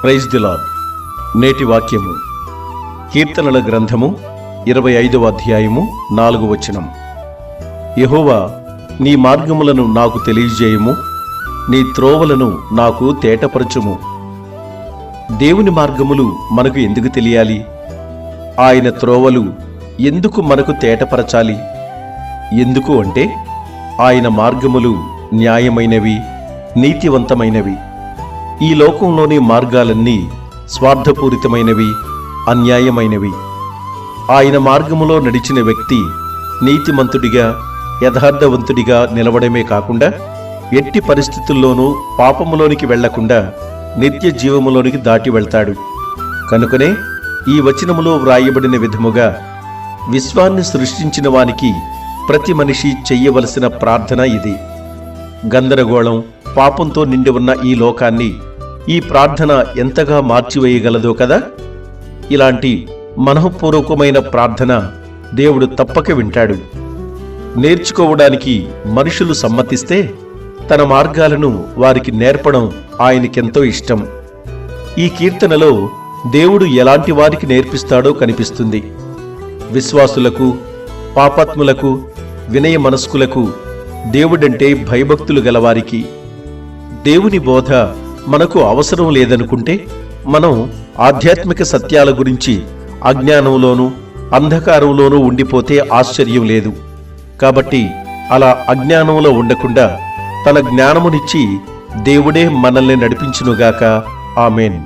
Praise the lord. నేటి వాక్యము కీర్తనల గ్రంథము 25వ అధ్యాయము 4వ వచనం. యెహోవా, నీ మార్గములను నాకు తెలియజేయుము, నీ త్రోవలను నాకు తేటపరచుము. దేవుని మార్గములు మనకు ఎందుకు తెలియాలి? ఆయన త్రోవలు ఎందుకు మనకు తేటపరచాలి? ఎందుకు అంటే ఆయన మార్గములు న్యాయమైనవి, నీతివంతమైనవి. ఈ లోకంలోని మార్గాలన్నీ స్వార్థపూరితమైనవి, అన్యాయమైనవి. ఆయన మార్గములో నడిచిన వ్యక్తి నీతిమంతుడిగా, యథార్థవంతుడిగా నిలవడమే కాకుండా ఎట్టి పరిస్థితుల్లోనూ పాపములోనికి వెళ్లకుండా నిత్య జీవములోనికి దాటి వెళ్తాడు. కనుకనే ఈ వచనములో వ్రాయబడిన విధముగా విశ్వాన్ని సృష్టించిన వానికి ప్రతి మనిషి చెయ్యవలసిన ప్రార్థన ఇది. గందరగోళం, పాపంతో నిండి ఉన్న ఈ లోకాన్ని ఈ ప్రార్థన ఎంతగా మార్చివేయగలదో కదా. ఇలాంటి మనఃపూర్వకమైన ప్రార్థన దేవుడు తప్పక వింటాడు. నేర్చుకోవడానికి మనుషులు సమ్మతిస్తే తన మార్గాలను వారికి నేర్పడం ఆయనకెంతో ఇష్టం. ఈ కీర్తనలో దేవుడు ఎలాంటి వారికి నేర్పిస్తాడో కనిపిస్తుంది. విశ్వాసులకు, పాపాత్ములకు, వినయ మనస్కులకు, దేవుడంటే భయభక్తులు గలవారికి. దేవుని బోధ మనకు అవసరం లేదనుకుంటే మనం ఆధ్యాత్మిక సత్యాల గురించి అజ్ఞానంలోనూ అంధకారంలోనూ ఉండిపోతే ఆశ్చర్యం లేదు. కాబట్టి అలా అజ్ఞానంలో ఉండకుండా తన జ్ఞానమునిచ్చి దేవుడే మనల్ని నడిపించునుగాక. ఆమేన్.